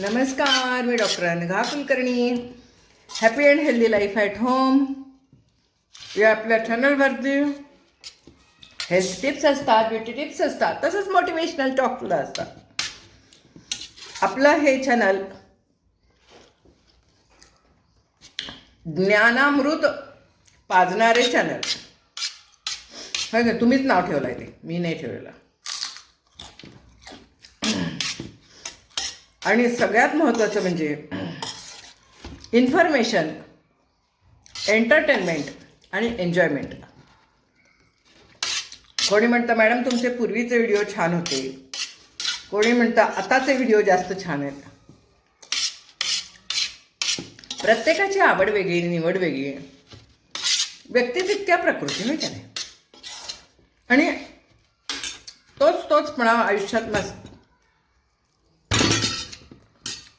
नमस्कार, मी doctor Anagha Kulkarni. Happy and healthy life at home या आपल्या चॅनलवरती हेल्थ टिप्स असतात, ब्युटी टिप्स असतात, तसंच मोटिवेशनल टॉकला असतात. आपलं हे चॅनल ज्ञानामृत पाजणारे चॅनल है का? तुम्हीच नाव ठेवलं आहे, ते मी नाही ठेवलेलं. आणि सगळ्यात महत्त्वाचं म्हणजे इन्फॉर्मेशन, एंटरटेनमेंट आणि एन्जॉयमेंट. कोणी म्हणतं मॅडम तुमचे पूर्वीचे व्हिडिओ छान होते, कोणी म्हणतं आताचे व्हिडिओ जास्त छान आहेत. प्रत्येकाची आवड वेगळी, निवड वेगळी, व्यक्ती तितक्या प्रकृती नाही का नाही. आणि तोचपणा आयुष्यात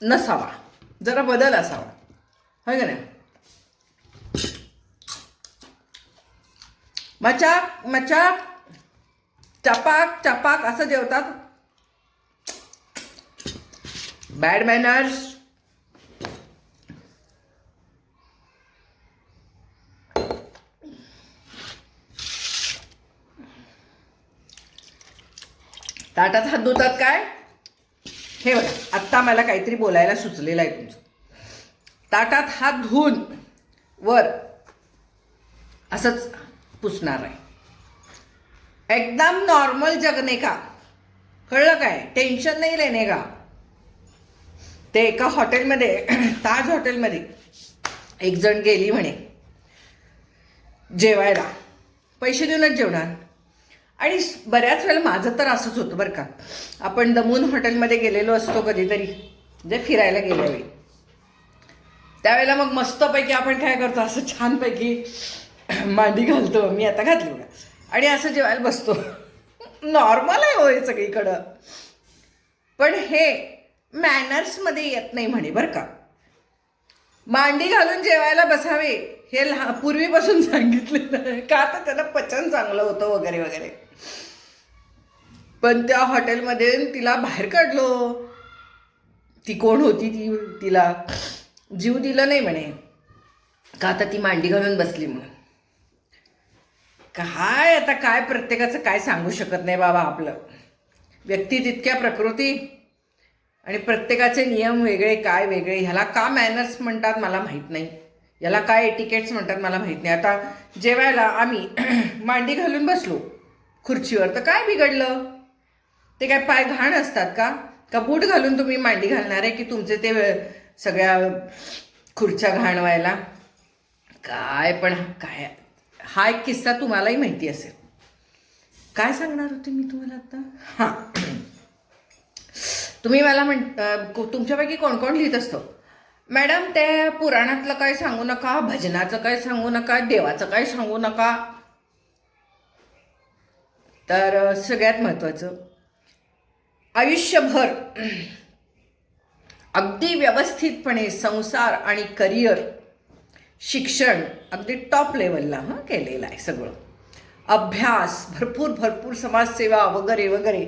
नसावा, जरा बदल असावा, होय का नाही. मचाक मचाक चपाक चपाक असं जेवतात. बॅड मॅनर्स, ताटात हात धुतात काय हे बघा. आत्ता मला काहीतरी बोलायला सुचलेलं आहे तुमचं. ताटात हात धुवून वर असंच पुसणार आहे. एकदम नॉर्मल जगणे का, कळलं काय? टेन्शन नाही लेणे का. ते एका हॉटेलमध्ये ताज हॉटेलमध्ये एक जण गेली म्हणे जेवायला, पैसे देऊनच जेवणार. आणि बऱ्याच वेळेला माझं तर असंच होतं बरं का. आपण दमून हॉटेलमध्ये गेलेलो असतो कधीतरी, म्हणजे फिरायला गेल्यावेळी, त्यावेळेला मग मस्तपैकी आपण काय करतो, असं छानपैकी मांडी घालतो. मी आता घातली बघा, आणि असं जेवायला बसतो. नॉर्मल आहे होय सगळीकडं, पण हे मॅनर्समध्ये येत नाही म्हणे बरं का. मांडी घालून जेवायला बसावे हे पूर्वीपासून सांगितलेलं का, तर त्याला पचन चांगलं होतं वगैरे वगैरे. पण त्या हॉटेलमध्ये तिला बाहेर काढलो. ती कोण होती, तिला जीव दिला नाही म्हणे का, आता ती मांडी घालून बसली म्हणून. काय आता काय प्रत्येकाचं काय सांगू शकत नाही बाबा. आपलं व्यक्ती तितक्या प्रकृती आणि प्रत्येकाचे नियम वेगळे, काय वेगळे. ह्याला का मॅनर्स म्हणतात मला माहीत नाही, याला काय एटिकेट्स म्हणतात मला माहीत नाही. आता जेवायला आम्ही मांडी घालून बसलो खुर्चीवर, तर काय बिघडलं? ते काय पाय घाण असतात का बूट घालून तुम्ही मांडी घालणार आहे की तुमचे ते सगळ्या खुर्च्या घाण व्हायला? काय पण काय, हा एक किस्सा तुम्हालाही माहिती असेल. काय सांगणार होते मी तुम्हाला आता? हां, तुम्ही मला तुमच्यापैकी कोण कोण लिहित असतो, मॅडम ते पुराणातलं काय सांगू नका, भजनाचं काय सांगू नका, देवाचं काय सांगू नका. तर सगळ्यात महत्त्वाचं, आयुष्यभर अगदी व्यवस्थितपणे संसार आणि करिअर, शिक्षण अगदी टॉप लेवलला केलेलं आहे सगळं. अभ्यास भरपूर, समाजसेवा वगैरे वगैरे,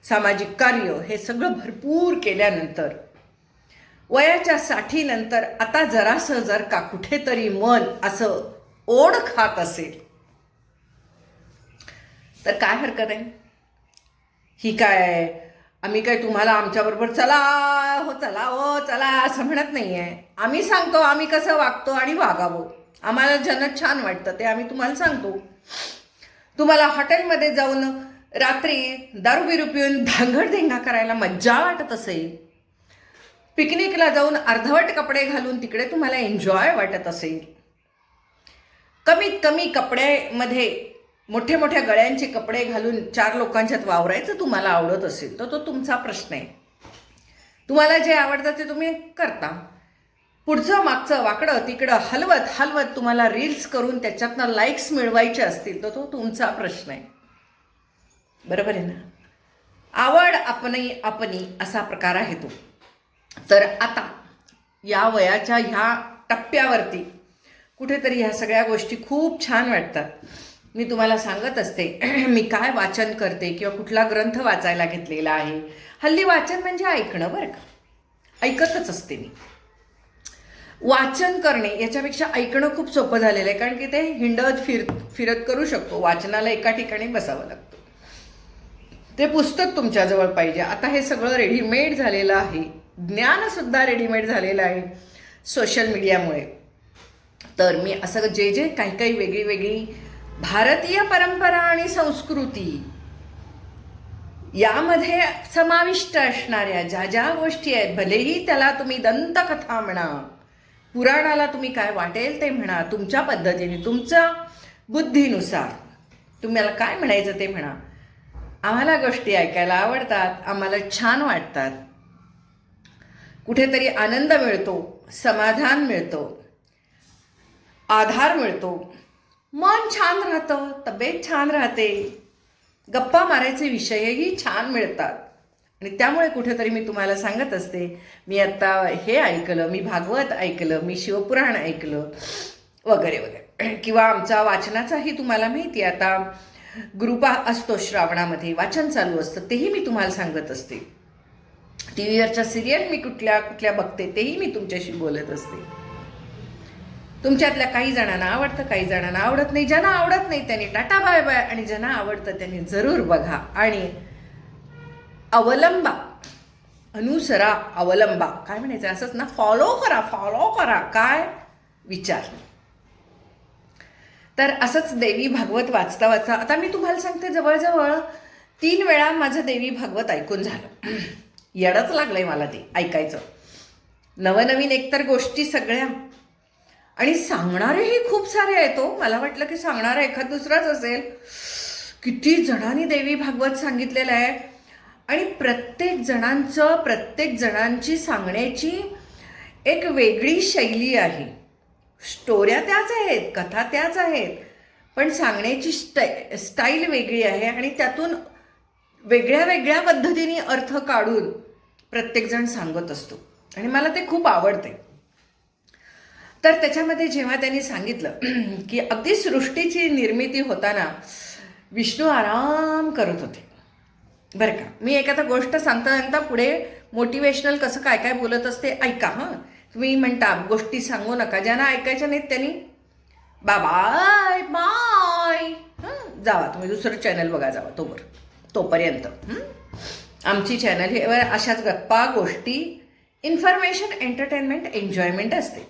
सामाजिक कार्य हे सगळं भरपूर केल्यानंतर वयाच्या 60 नंतर आता जरासं जर का कुठेतरी मन असं ओढ खात असेल तर काय हरकत आहे? ही काय, आम्ही काय तुम्हाला आमच्याबरोबर चला हो चला असं म्हणत नाही आहे. आम्ही सांगतो आम्ही कसं वागतो आणि वागावं. आम्हाला ज्यांना छान वाटतं ते आम्ही तुम्हाला सांगतो. तुम्हाला हॉटेलमध्ये जाऊन रात्री दारू बिरू पिऊन धांगडधिंगा करायला मज्जा वाटत असेल, पिकनिकला जाऊन अर्धवट कपडे घालून तिकडे तुम्हाला एन्जॉय वाटत असेल, कमीत कमी कपड्यामध्ये मोठ्या मोठ्या गळ्यांचे कपडे घालून 4 लोकांच्यात वावरायचं तुम्हाला आवडत असेल तर तो तुमचा प्रश्न आहे. तुम्हाला जे आवडतं ते तुम्ही करता. पुढचं मागचं वाकडं तिकडं हलवत तुम्हाला रील्स करून त्याच्यातनं लाईक्स मिळवायचे असतील तर तो तुमचा प्रश्न आहे. बरोबर आहे ना? आवड आपणी असा प्रकार आहे तो. तर आता या वयाच्या ह्या टप्प्यावरती कुठेतरी ह्या सगळ्या गोष्टी खूप छान वाटतात. मी तुम्हाला सांगत असते मी काय वाचन करते किंवा कुठला ग्रंथ वाचायला घेतलेला आहे. हल्ली वाचन म्हणजे ऐकणं बरं का. ऐकतच असते मी. वाचन करणे याच्यापेक्षा ऐकणं खूप सोपं झालेलं आहे, कारण की ते हिंडत फिरत करू शकतो. वाचनाला एका ठिकाणी बसावं लागतं. ते पुस्तक तुमच्याजवळ पाहिजे. आता हे सगळं रेडीमेड झालेलं आहे. ज्ञानसुद्धा रेडीमेड झालेलं आहे सोशल मीडियामुळे. तर मी असं जे काही काही वेगळी वेगळी भारतीय परंपरा आणि संस्कृती यामध्ये समाविष्ट असणाऱ्या ज्या ज्या गोष्टी आहेत, भलेही त्याला तुम्ही दंतकथा म्हणा, पुराणाला तुम्ही काय वाटेल ते म्हणा, तुमच्या पद्धतीने तुमच्या बुद्धीनुसार तुम्हाला काय म्हणायचं ते म्हणा, आम्हाला गोष्टी ऐकायला आवडतात, आम्हाला छान वाटतात. कुठेतरी आनंद मिळतो, समाधान मिळतो, आधार मिळतो, मन छान राहतं, तब्येत छान राहते, गप्पा मारायचे विषयही छान मिळतात. आणि त्यामुळे कुठेतरी मी तुम्हाला सांगत असते, मी आत्ता हे ऐकलं, मी भागवत ऐकलं, मी शिवपुराण ऐकलं वगैरे वगैरे. किंवा आमचा वाचनाचाही तुम्हाला माहिती आहे, आता ग्रुप असतो श्रावणामध्ये, वाचन चालू असतं, तेही मी तुम्हाला सांगत असते. टी व्हीवरच्या सिरियल मी कुठल्या कुठल्या बघते तेही मी तुमच्याशी बोलत असते. तुमच्यातल्या काही जणांना आवडतं, काही जणांना आवडत नाही. ज्यांना आवडत नाही त्यांनी टाटा बाय बाय, आणि ज्यांना आवडतं त्यांनी जरूर बघा आणि अवलंबा, अनुसरा, अवलंबा, काय म्हणायचं असंच ना, फॉलो करा काय विचार. तर असंच देवी भागवत वाचता वाचता आता मी तुम्हाला सांगते, जवळजवळ 3 वेळा माझं देवी भागवत ऐकून झालं. येडच लागलंय मला ते ऐकायचं. नवनवीन एकतर गोष्टी सगळ्या, आणि सांगणारेही खूप सारे आहेत. मला वाटलं की सांगणारा एखाद दुसराच असेल. किती जणांनी देवी भागवत सांगितलेलं आहे, आणि प्रत्येक जणांची सांगण्याची एक वेगळी शैली आहे. स्टोऱ्या त्याच आहेत, कथा त्याच आहेत, पण सांगण्याची स्टाईल वेगळी आहे, आणि त्यातून वेगळ्या वेगळ्या पद्धतीने अर्थ काढून प्रत्येकजण सांगत असतो, आणि मला ते खूप आवडते. तर त्याच्यामध्ये जेव्हा त्यांनी सांगितलं की अगदी सृष्टीची निर्मिती होताना विष्णू आराम करत होते, बरं का. मी एखादा गोष्ट सांगता पुढे मोटिवेशनल कसं काय काय बोलत असते, ऐका. तुम्ही म्हणता गोष्टी सांगू नका, ज्यांना ऐकायच्या नाहीत त्यांनी बाय बाय जावा, तुम्ही दुसरं चॅनल बघा, जावा तोपर्यंत. आमची चॅनल हे अशाच गप्पा गोष्टी, इन्फॉर्मेशन, एंटरटेनमेंट, एन्जॉयमेंट असते.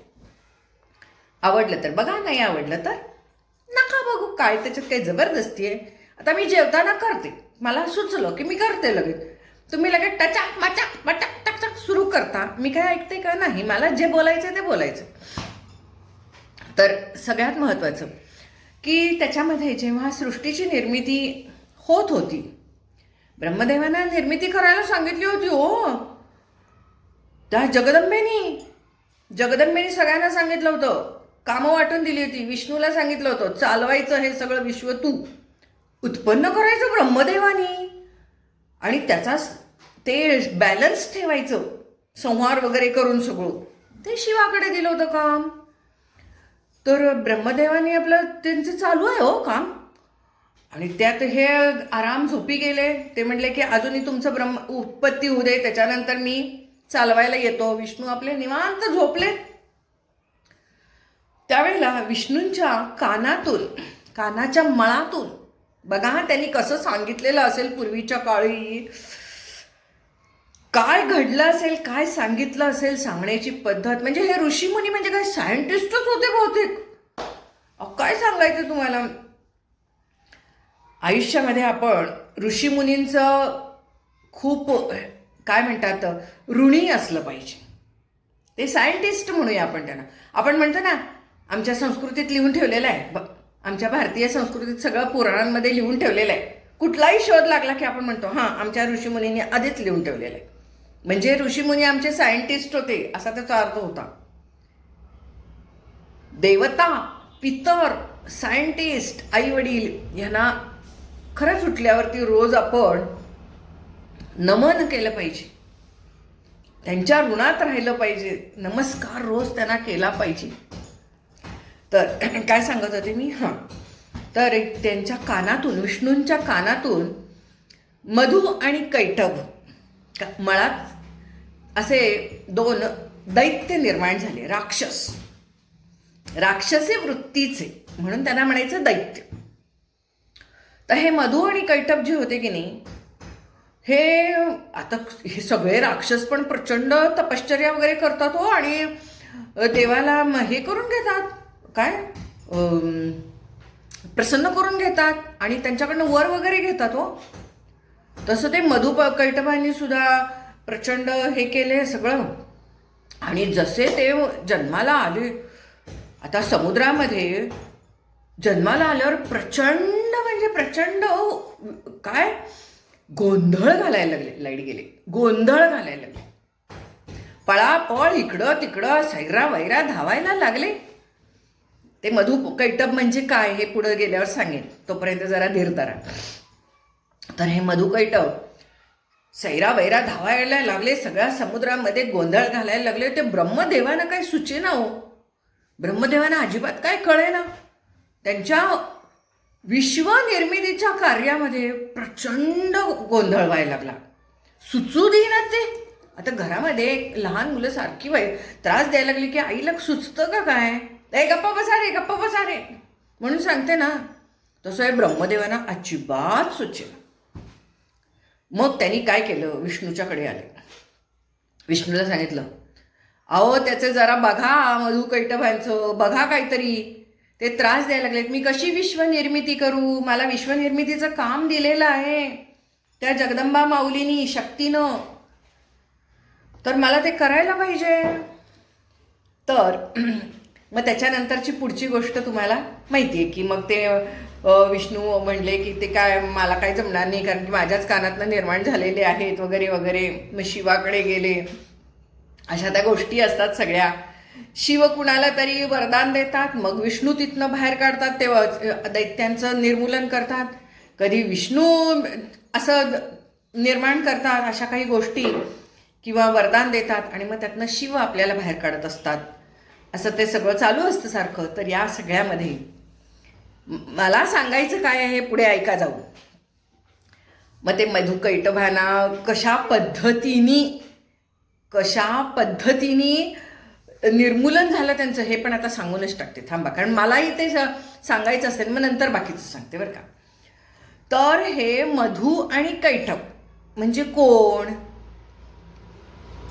आवडलं तर बघा, नाही आवडलं तर नका बघू. काय त्याच्यात काही जबरदस्ती आहे. आता मी जेवताना करते, मला सुचलं की मी करते लगेच. तुम्ही लगेच टचाक मचाक मटाक टकटक सुरू करता, मी काय ऐकते का नाही. मला जे बोलायचं ते बोलायचं. तर सगळ्यात महत्त्वाचं की त्याच्यामध्ये जेव्हा सृष्टीची निर्मिती होत होती, ब्रह्मदेवांना निर्मिती करायला सांगितली होती. त्या जगदंबेनी सगळ्यांना सांगितलं होतं, कामं वाटून दिली होती. विष्णूला सांगितलं होतं चालवायचं हे सगळं विश्व, तू उत्पन्न करायचं ब्रह्मदेवानी, आणि त्याचा ते बॅलन्स ठेवायचं, संहार वगैरे करून सगळं ते शिवाकडे दिलं होतं काम. तर ब्रह्मदेवानी आपलं त्यांचं चालू आहे काम, आणि त्यात हे आराम झोपी गेले. ते म्हणले की अजूनही तुमचं उत्पत्ती होऊ दे, त्याच्यानंतर मी चालवायला येतो. विष्णू आपले निवांत झोपले. त्यावेळेला विष्णूंच्या कानाच्या मळातून बघा त्यांनी कसं सांगितलेलं असेल पूर्वीच्या काळी, काय घडलं असेल, काय सांगितलं असेल, सांगण्याची पद्धत. म्हणजे हे ऋषीमुनी म्हणजे काय सायंटिस्टच होते बहुतेक. काय सांगायचं तुम्हाला. आयुष्यामध्ये आपण ऋषीमुनींचं खूप काय म्हणतात ऋणी असलं पाहिजे. ते सायंटिस्ट म्हणूया आपण त्यांना. आपण म्हणतो ना आमच्या संस्कृतीत लिहून ठेवलेलं आहे, आमच्या भारतीय संस्कृतीत सगळं पुराणांमध्ये लिहून ठेवलेलं आहे. कुठलाही शोध लागला की आपण म्हणतो आमच्या ऋषीमुनींनी आधीच लिहून ठेवलेलं आहे. म्हणजे ऋषीमुनी आमचे सायंटिस्ट होते असा त्याचा अर्थ होता. देवता, पितर, सायंटिस्ट, आई वडील यांना खरंच उठल्यावरती रोज आपण नमन केलं पाहिजे, त्यांच्या ऋणात राहिलं पाहिजे, नमस्कार रोज त्यांना केला पाहिजे. तर काय सांगत होते मी, तर त्यांच्या कानातून, विष्णूंच्या कानातून मधु आणि कैटभ मळात असे 2 दैत्य निर्माण झाले, राक्षसी वृत्तीचे, म्हणून त्यांना म्हणायचं दैत्य. तर हे मधु आणि कैटभ जे होते की नाही, हे सगळे राक्षस पण प्रचंड तपश्चर्या वगैरे करतात हो, आणि देवाला हे करून घेतात, काय प्रसन्न करून घेतात, आणि त्यांच्याकडनं वर वगैरे घेतात हो. तसं ते मधु कैटभांनी सुद्धा प्रचंड हे केले सगळं. आणि जसे ते जन्माला आले, आता समुद्रामध्ये जन्माला आल्यावर प्रचंड म्हणजे प्रचंड काय गोंधळ घालायला लागले, लाईट गेले, गोंधळ घालायला लागले, पळापळ इकडं तिकडं सैरा वैरा धावायला लागले. ते मधु कैटभ म्हणजे काय हे पुढे गेल्यावर सांगेन, तोपर्यंत जरा धीर धरा. तर हे मधु कैटभ सैरा वैरा धावायला लागले, सगळ्या समुद्रामध्ये गोंधळ घालायला लागले. ते ब्रह्मदेवानं काय सुचेना हो, ब्रह्मदेवांना अजिबात काय कळेना. त्यांच्या विश्वनिर्मितीच्या कार्यामध्ये प्रचंड गोंधळ व्हायला लागला, सुचू देईना ते. आता घरामध्ये लहान मुलं सारखी त्रास द्यायला लागली की आईला सुचतं का काय, गप्पा बसा रे म्हणून सांगते ना, तसं हे ब्रह्मदेवांना अजिबात सुचेना. मग त्यांनी काय केलं, विष्णूच्याकडे आले, विष्णूला सांगितलं, अहो त्याचं जरा बघा, मधु कैटभांचं बघा, काहीतरी ते त्रास द्यायला लागलेत, मी कशी विश्वनिर्मिती करू, मला विश्वनिर्मितीचं काम दिलेलं आहे त्या जगदंबा माऊलीनी शक्तीनं, तर मला ते करायला पाहिजे. तर मग त्याच्यानंतरची पुढची गोष्ट तुम्हाला माहिती आहे की मग ते विष्णू म्हणले की ते काय मला काय जमणार नाही, कारण की माझ्याच कानातनं निर्माण झालेले आहेत वगैरे वगैरे. मग शिवाकडे गेले, अशा त्या गोष्टी असतात सगळ्या. शिव कुणाला तरी वरदान देतात, मग विष्णू तिथनं बाहेर काढतात, ते दैत्यांचं निर्मूलन करतात. कधी विष्णू असं निर्माण करतात अशा काही गोष्टी, किंवा वरदान देतात, आणि मग त्यातनं शिव आपल्याला बाहेर काढत असतात. असं ते सगळं चालू असतं सारखं. तर या सगळ्यामध्ये मला सांगायचं काय आहे पुढे ऐका जाऊ. मग ते मधु कैटभांना कशा पद्धतीने निर्मूलन झालं त्यांचं हे पण आता सांगूनच टाकते, थांबा, कारण मलाही ते सांगायचं असेल, मग नंतर बाकीचं सांगते बरं का. तर हे मधु आणि कैटभ म्हणजे कोण,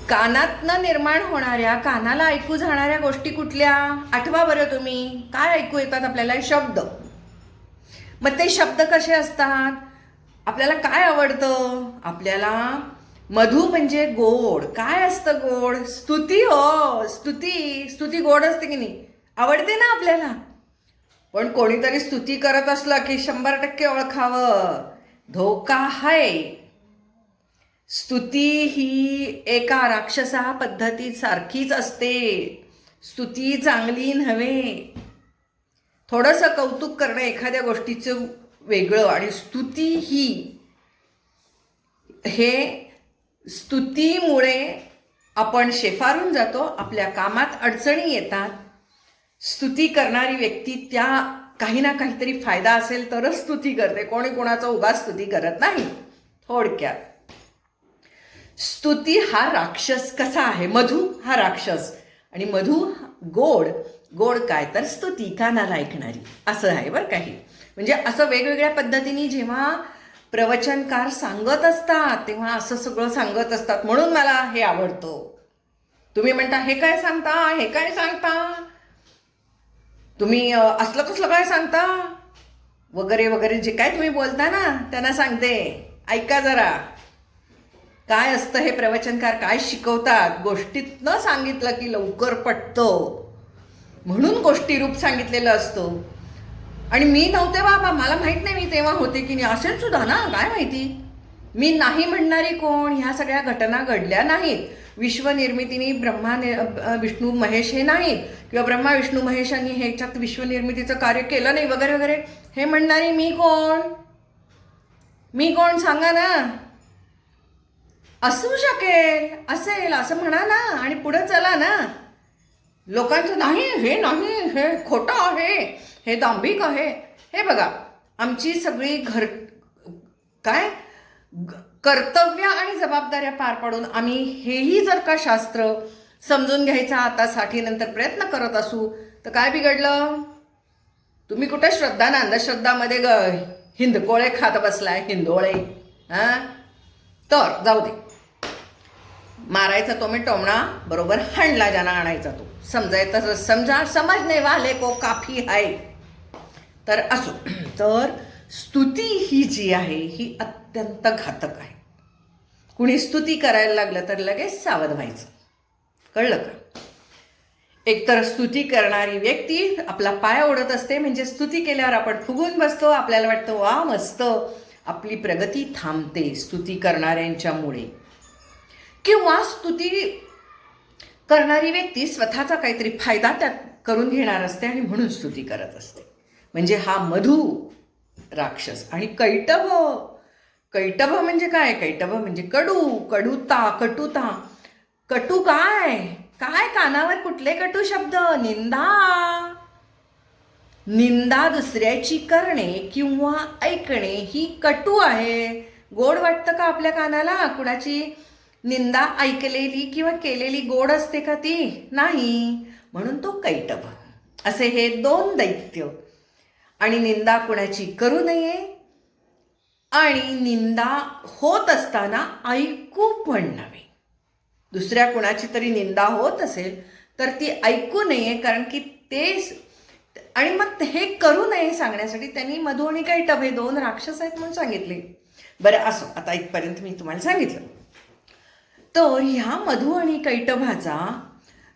कानातनं निर्माण होणाऱ्या, कानाला ऐकू जाणाऱ्या गोष्टी कुठल्या, आठवा बरं तुम्ही. काय ऐकू येतात आपल्याला, शब्द. मग ते शब्द कसे असतात, आपल्याला काय आवडतं, आपल्याला मधु म्हणजे गोड. काय असतं गोड, स्तुती हो, स्तुती गोड असते की नाही, आवडते ना आपल्याला. पण कोणीतरी स्तुती करत असलं की 100% ओळखावं, धोका आहे. स्तुती ही एका राक्षसा पद्धती सारखीच असते, स्तुती चांगली नव्हे. थोडंसं कौतुक करणं एखाद्या गोष्टीचं वेगळं, आणि स्तुती हे स्तुतीमुळे आपण शेफारून जातो, आपल्या कामात अडचणी येतात. स्तुती करणारी व्यक्ती त्या काही ना काहीतरी फायदा असेल तरच स्तुती करते, कोणी कोणाचं उगाच स्तुती करत नाही. थोडक्यात स्तुती हा राक्षस कसा आहे, मधु हा राक्षस, आणि मधु गोड काय तर स्तुती कानाला ऐकणारी, असं आहे बरं काही. म्हणजे असं वेगवेगळ्या पद्धतीने जेव्हा प्रवचनकार सांगत असतात तेव्हा असं सगळं सांगत असतात, म्हणून मला हे आवडतं. तुम्ही म्हणता हे काय सांगता तुम्ही, असलं कसलं काय सांगता वगैरे वगैरे, जे काय तुम्ही बोलता ना त्यांना सांगते, ऐका जरा. काय असतं हे प्रवचनकार काय शिकवतात, गोष्टीतनं सांगितलं की लवकर पटतं, म्हणून गोष्टी रूप सांगितलेलं असतं. आणि मी नव्हते बाबा, मला माहीत नाही मी तेव्हा होते की नाही, असेल सुद्धा ना, काय माहिती. मी नाही म्हणणारी कोण, ह्या सगळ्या घटना घडल्या नाहीत. विश्वनिर्मितीने विष्णू महेश हे नाहीत, किंवा ब्रह्मा विष्णू महेशांनी ह्याच्यात विश्वनिर्मितीचं कार्य केलं नाही वगैरे वगैरे, हे म्हणणारी मी कोण सांगा ना. असू शकेल, असेल असं म्हणा ना, आणि पुढे चला ना. लोकांचं नाही, हे खोटं आहे, हे दांभिक आहे. हे बघा, आमची सगळी कर्तव्य आणि जबाबदाऱ्या पार पाडून आम्ही हेही जर का शास्त्र समजून घ्यायचा आता साठीनंतर प्रयत्न करत असू तर काय बिघडलं? तुम्ही कुठे श्रद्धा ना अंधश्रद्धामध्ये हिंदकोळे खात बसलाय, हिंदोळे. हां, तर जाऊ दे. मारायचा तो मी टोमणा, बरोबर हाणला ज्यांना आणायचा तो. समजायचं तसं समजा, समजणे वाले को काफी आहे. तर असो, तर स्तुती ही जी आहे ही अत्यंत घातक आहे. कुणी स्तुती करायला लागलं तर लगेच सावध व्हायचं. कळलं का? एकतर स्तुती करणारी व्यक्ती आपला पाय ओढत असते, म्हणजे स्तुती केल्यावर आपण फुगून बसतो, आपल्याला वाटतं वा मस्त, आपली प्रगती थांबते स्तुती करणाऱ्यांच्यामुळे. किंवा स्तुती करणारी व्यक्ती स्वतःचा काहीतरी फायदा त्यात करून घेणार असते आणि म्हणून स्तुती करत असते. म्हणजे हा मधु राक्षस. आणि कैटभ, कैटभ म्हणजे काय? कैटभ म्हणजे कडू, कडूता, कटुता. कटू काय काय? कानावर कुठले कटू शब्द? निंदा. निंदा दुसऱ्याची करणे किंवा ऐकणे ही कटू आहे. गोड वाटतं का आपल्या कानाला? कुणाची निंदा ऐकलेली किंवा केलेली गोड असते का ती? नाही. म्हणून तो कैटभ. असे हे दोन दैत्य. आणि निंदा कुणाची करू नये आणि निंदा होत असताना ऐकू पण नये. दुसऱ्या कुणाची तरी निंदा होत असेल तर ती ऐकू नये, कारण की ते आणि मग हे करू नये सांगण्यासाठी त्यांनी मधु आणि कैटभ हे दोन राक्षस आहेत म्हणून सांगितले. बरं असो, आता इथपर्यंत मी तुम्हाला सांगितलं. तर ह्या मधु आणि कैटभाचा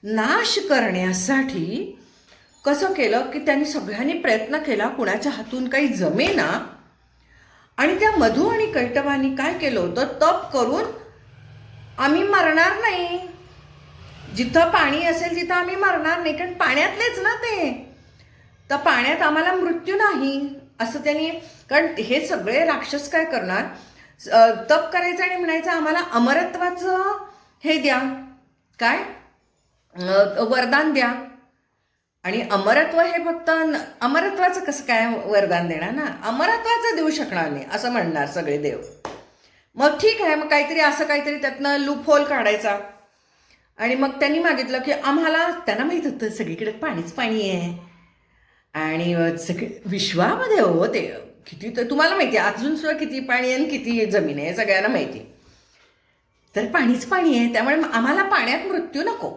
नाश करण्यासाठी कसं केलं की त्यांनी सगळ्यांनी प्रयत्न केला, कुणाच्या हातून काही जमेना. आणि त्या मधु आणि कैटभांनी काय केलं होतं? तप करून आम्ही मरणार नाही, जिथं पाणी असेल तिथं आम्ही मरणार नाही, कारण पाण्यातलेच ना ते, तर पाण्यात आम्हाला मृत्यू नाही असं त्यांनी. कारण हे सगळे राक्षस काय करणार? तप करायचं आणि म्हणायचं आम्हाला अमरत्वाचं हे द्या, काय वरदान द्या. आणि अमरत्व हे फक्त अमरत्वाचं कसं काय वरदान देणार ना? अमरत्वाचं देऊ शकणार नाही असं म्हणणार सगळे देव. मग ठीक आहे, मग काहीतरी असं काहीतरी त्यातनं लूप होल काढायचा. आणि मग त्यांनी मागितलं की आम्हाला, त्यांना माहीत होतं सगळीकडे पाणीच पाणी आहे आणि सगळे विश्वामध्ये हो ते किती, तर तुम्हाला माहिती आहे अजून सुद्धा किती पाणी आहे आणि किती जमीन आहे सगळ्यांना माहिती. तर पाणीच पाणी आहे, त्यामुळे आम्हाला पाण्यात मृत्यू नको.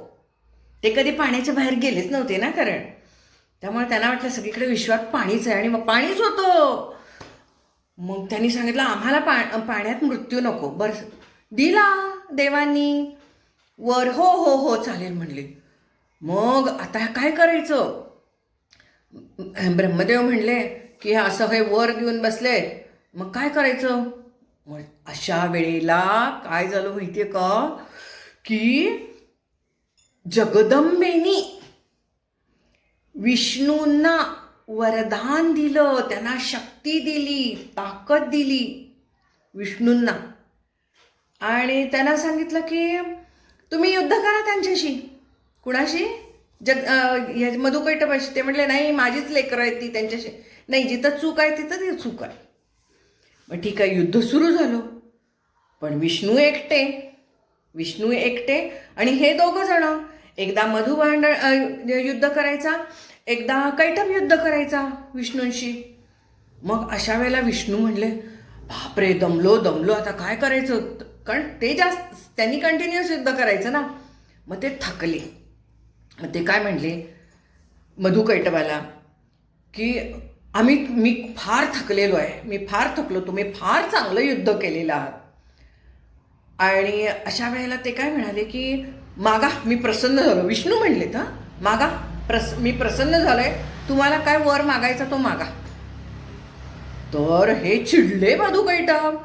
ते कधी पाण्याच्या बाहेर गेलेच नव्हते ना, कारण त्यामुळे त्यांना वाटलं सगळीकडे विश्वात पाणीच आहे आणि मग पाणीच होतं. मग त्यांनी सांगितलं आम्हाला पाण्यात मृत्यू नको. बरं दिला देवांनी वर. हो हो हो चालेल म्हणले. मग आता काय करायचं? ब्रह्मदेव म्हणले की असं हे वर घेऊन बसले, मग काय करायचं? मग अशा वेळेला काय झालं माहितीये का की जगदंबेनी विष्णूंना वरदान दिलं, त्यांना शक्ती दिली, ताकद दिली विष्णूंना. आणि त्यांना सांगितलं की तुम्ही युद्ध करा त्यांच्याशी. कुणाशी? मधु कैटभाशी. ते म्हटले नाही माझीच लेकरं आहेत ती, त्यांच्याशी नाही, जिथं चूक आहे तिथं ती चूक आहे. मग ठीक आहे, युद्ध सुरू झालं. पण विष्णू एकटे आणि हे दोघं जण, एकदा मधु युद्ध करायचा, एकदा कैटभ युद्ध करायचा विष्णूंशी. मग अशा वेळेला विष्णू म्हणले बापरे दमलो आता काय करायचं? कारण ते त्यांनी कंटिन्युअस युद्ध करायचं ना. मग ते थकले. मग ते काय म्हणले मधु कैटभाला की मी फार थकलेलो आहे, मी फार थकलो, तुम्ही फार चांगलं युद्ध केलेलं आहात. आणि अशा वेळेला ते काय म्हणाले की मागा, मी प्रसन्न झालो. विष्णू म्हणले तर मागा, मी प्रसन्न झालोय, तुम्हाला काय वर मागायचा तो मागा. तर हे चिडले मधु कैटभ.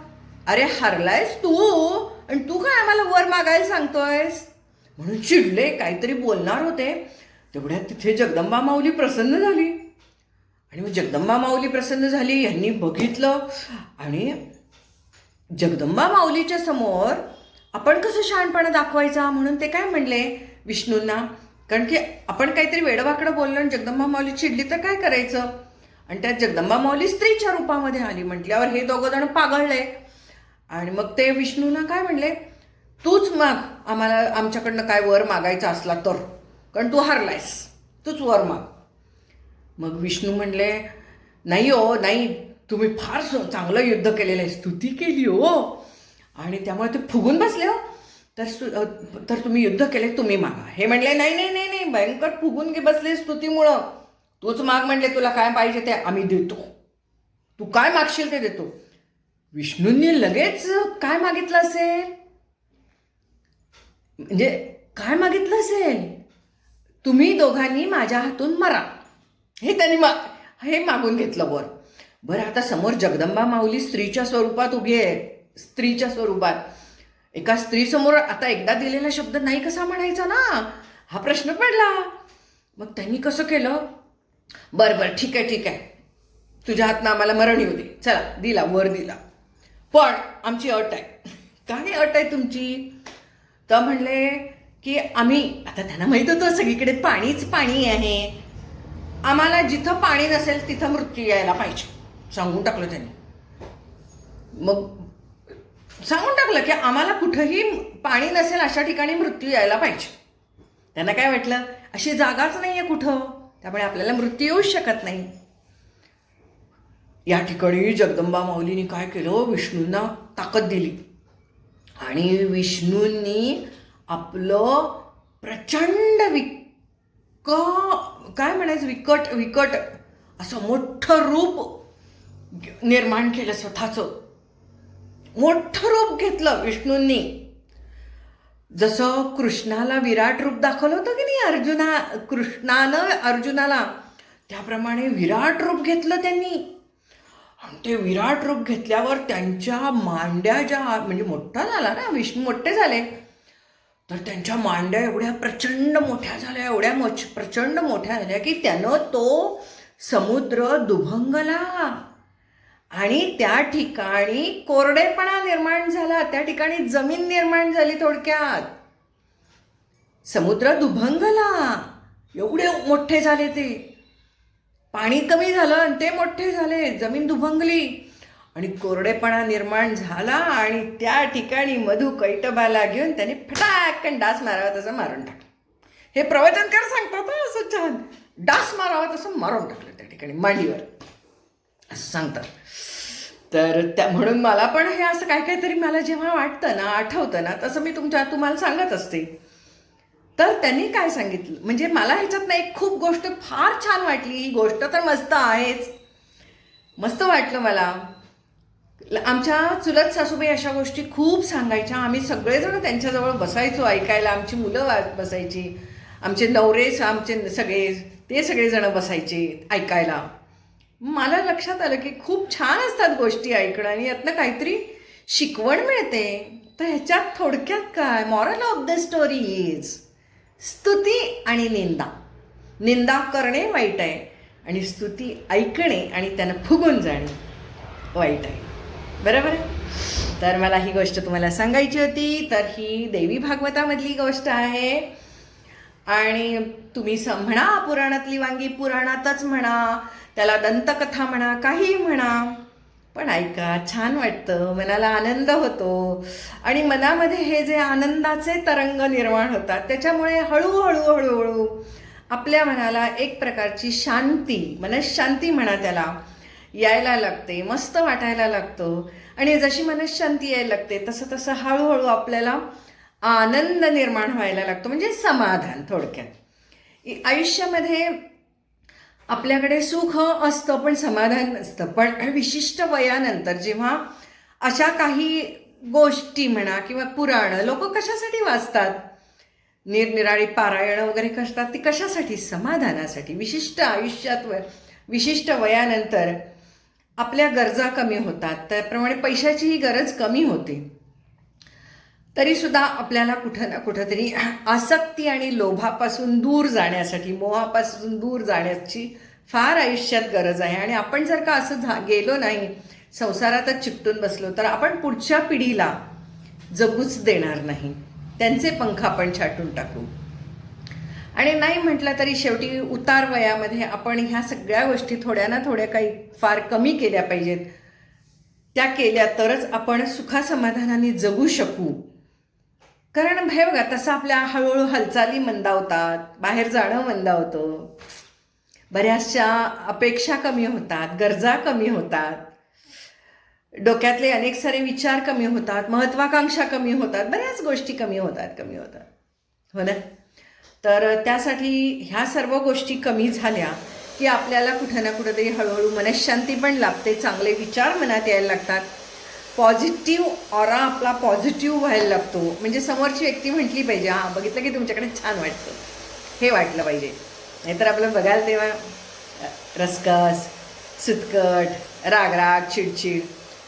अरे हरलायस तू आणि तू काय आम्हाला वर मागायला सांगतोयस म्हणून चिडले, काहीतरी बोलणार होते. तेवढ्यात तिथे जगदंबा माऊली प्रसन्न झाली. आणि मग जगदंबा माऊली प्रसन्न झाली, यांनी बघितलं. आणि जगदंबा माऊलीच्या समोर आपण कसं शहाणपणा दाखवायचा म्हणून ते काय म्हणले विष्णूंना, कारण की आपण काहीतरी वेडवाकडं बोललो आणि जगदंबा माऊली चिडली तर काय करायचं. आणि त्यात जगदंबा माऊली स्त्रीच्या रूपामध्ये आली म्हटल्यावर हे दोघं जण पागळले. आणि मग ते विष्णूला काय म्हणले, तूच माग आम्हाला, आमच्याकडनं काय वर मागायचा असला तर, कारण तू हारलायस, तूच वर माग. मग विष्णू म्हणले, नाही हो नाही, तुम्ही फार चांगलं युद्ध केलेलं आहे, स्तुती केली हो, आणि त्यामुळे ते फुगून बसले हो, तर तुम्ही युद्ध केले, तुम्ही मागा. हे म्हणले, नाही नाही नाही नाही, भयंकर फुगून बसले स्तुतीमुळं, तूच माग म्हणले, तुला काय पाहिजे ते आम्ही देतो, तू काय मागशील ते देतो. विष्णूंनी लगेच काय मागितलं असेल, म्हणजे काय मागितलं असेल, तुम्ही दोघांनी माझ्या हातून मरा, हे त्यांनी हे मागून घेतलं वर. बरं, आता समोर जगदंबा माऊली स्त्रीच्या स्वरूपात उभी आहे, स्त्रीच्या स्वरूपात. एका स्त्रीसमोर आता एकदा दिलेला शब्द नाही कसा म्हणायचा ना, हा प्रश्न पडला. मग त्यांनी कसं केलं, बरं बरं ठीक आहे ठीक आहे, तुझ्या हातनं आम्हाला मरण येऊ दे, चला दिला, वर दिला, पण आमची अट आहे. काय अट आहे तुमची, तर म्हणले की आम्ही, आता त्यांना माहीत होतं सगळीकडे पाणीच पाणी आहे, आम्हाला जिथं पाणी नसेल तिथं मृत्यू यायला पाहिजे, सांगून टाकलं त्यांनी. मग सांगून टाकलं की आम्हाला कुठंही पाणी नसेल अशा ठिकाणी मृत्यू यायला पाहिजे. त्यांना काय वाटलं, अशी जागाच नाही आहे कुठं, त्यामुळे आपल्याला मृत्यू येऊच शकत नाही. या ठिकाणी जगदंबा माऊलीने काय केलं, विष्णूंना ताकद दिली, आणि विष्णूंनी आपलं प्रचंड काय म्हणायचं, विकट असं मोठं रूप निर्माण केलं, स्वतःचं मोठं रूप घेतलं विष्णूंनी. जसं कृष्णाला विराट रूप दाखवलं होतं की नाही कृष्णानं अर्जुनाला, त्याप्रमाणे विराट रूप घेतलं त्यांनी. आणि ते विराट रूप घेतल्यावर त्यांच्या मांड्या ज्या, म्हणजे मोठा झाला ना, विष्णू मोठे झाले, तर त्यांच्या मांड्या एवढ्या प्रचंड मोठ्या झाल्या, एवढ्या प्रचंड मोठ्या झाल्या की त्यानं तो समुद्र दुभंगला, आणि त्या ठिकाणी कोरडेपणा निर्माण झाला, त्या ठिकाणी जमीन निर्माण झाली. थोडक्यात समुद्र दुभंगला, एवढे मोठे झाले ते, पाणी कमी झालं आणि ते मोठे झाले, जमीन दुभंगली आणि कोरडेपणा निर्माण झाला, आणि त्या ठिकाणी मधु कैटभाला घेऊन त्याने फटाकन डास मारावा तसं मारून टाकलं. हे प्रवचनकार सांगतात असं छान, डास मारावा तसं मारून टाकलं त्या ठिकाणी मांडीवर, असं सांगतात. तर म्हणून मला पण हे असं काहीतरी मला जेव्हा वाटतं ना, आठवतं ना, तसं मी तुम्हाला सांगत असते. तर त्यांनी काय सांगितलं, म्हणजे मला ह्याच्यात एक खूप गोष्ट फार छान वाटली. ही गोष्ट तर मस्त आहेच, मस्त वाटलं मला. आमच्या चुलत सासूबाई अशा गोष्टी खूप सांगायच्या, आम्ही सगळेजण त्यांच्याजवळ बसायचो ऐकायला, आमची मुलं बसायची, आमचे नवरेस, आमचे ते सगळेजण बसायचे ऐकायला. मला लक्षात आलं की खूप छान असतात गोष्टी ऐकणं, आणि यातनं काहीतरी शिकवण मिळते. तर ह्याच्यात थोडक्यात काय, moral of the story is, स्तुती आणि निंदा करणे वाईट आहे, आणि स्तुती ऐकणे आणि त्यानं फुगून जाणे वाईट आहे. बरोबर आहे. तर मला ही गोष्ट तुम्हाला सांगायची होती. तर ही देवी भागवतामधली गोष्ट आहे, आणि तुम्ही म्हणा पुराणातली वांगी पुराणातच म्हणा, त्याला दंतकथा म्हणा, काही म्हणा, पण ऐका, छान वाटतं, मनाला आनंद होतो, आणि मनामध्ये हे जे आनंदाचे तरंग निर्माण होतात त्याच्यामुळे हळूहळू आपल्या मनाला एक प्रकारची शांती, मनःशांती म्हणा त्याला, यायला लागते, मस्त वाटायला लागतं. आणि जशी मनःशांती यायला लागते तसं तसं हळूहळू आपल्याला आनंद निर्माण व्हायला लागतो, म्हणजे समाधान. थोडक्यात आयुष्यामध्ये आपल्याकडे सुख असतं पण समाधान नसतं. पण विशिष्ट वयानंतर जेव्हा अशा काही गोष्टी म्हणा किंवा पुराणं लोक कशासाठी वाचतात, निरनिराळी पारायणं वगैरे करतात, ती कशासाठी, समाधानासाठी. विशिष्ट आयुष्यात विशिष्ट वयानंतर आपल्या गरजा कमी होतात, त्याप्रमाणे पैशाचीही गरज कमी होते. तरीसुद्धा आपल्याला कुठं ना कुठंतरी आसक्ती आणि लोभापासून दूर जाण्यासाठी, मोहापासून दूर जाण्याची फार आयुष्यात गरज आहे. आणि आपण जर का असं गेलो नाही, संसारातच चिकटून बसलो, तर आपण पुढच्या पिढीला जगूच देणार नाही. त्यांचे पंख आपण छाटून टाकू. आणि नाही म्हटलं तरी शेवटी उतार वयामध्ये आपण ह्या सगळ्या गोष्टी थोड्या ना थोड्या काही फार कमी केल्या पाहिजेत. त्या केल्या तरच आपण सुखासमाधानाने जगू शकू. कारण हे बघा, तसं आपल्या हळूहळू हालचाली मंदावतात, बाहेर जाणं मंदावतं, बऱ्याचशा अपेक्षा कमी होतात, गरजा कमी होतात, डोक्यातले अनेक सारे विचार कमी होतात, महत्वाकांक्षा कमी होतात, बऱ्याच गोष्टी कमी होतात हो ना. तर त्यासाठी ह्या सर्व गोष्टी कमी झाल्या की आपल्याला कुठं ना कुठंतरी हळूहळू मनःशांती पण लाभते, चांगले विचार मनात यायला लागतात, पॉझिटिव्ह ऑरा आपला पॉझिटिव्ह व्हायला लागतो. म्हणजे समोरची व्यक्ती म्हटली पाहिजे, हां बघितलं की तुमच्याकडे छान वाटतं, हे वाटलं पाहिजे. नाहीतर आपलं बघाल तेव्हा रसकस, सुतकट, रागराग, चिडचिड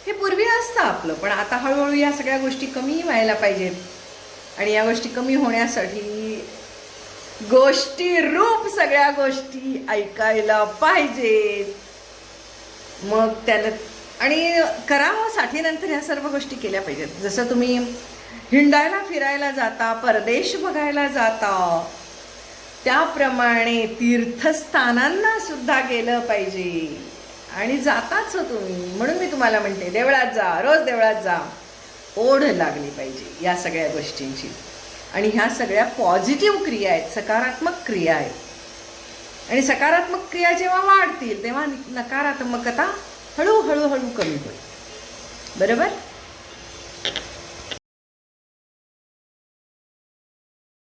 हे पूर्वी असतं आपलं. पण आता हळूहळू या सगळ्या गोष्टी कमी व्हायला पाहिजेत. आणि या गोष्टी कमी होण्यासाठी गोष्टी रूप सगळ्या गोष्टी ऐकायला पाहिजेत. मग त्यानं आणि करावं साठीनंतर ह्या सर्व गोष्टी केल्या पाहिजेत. जसं तुम्ही हिंडायला फिरायला जाता, परदेश बघायला जाता, त्याप्रमाणे तीर्थस्थानांना सुद्धा गेलं पाहिजे. आणि जाताच हो तुम्ही, म्हणून मी तुम्हाला म्हणते देवळात जा, रोज देवळात जा. ओढ लागली पाहिजे या सगळ्या गोष्टींची. आणि ह्या सगळ्या पॉझिटिव्ह क्रिया आहेत, सकारात्मक क्रिया आहेत. आणि सकारात्मक क्रिया जेव्हा वाढतील तेव्हा नकारात्मकता हळूहळू कमी होईल. बरोबर.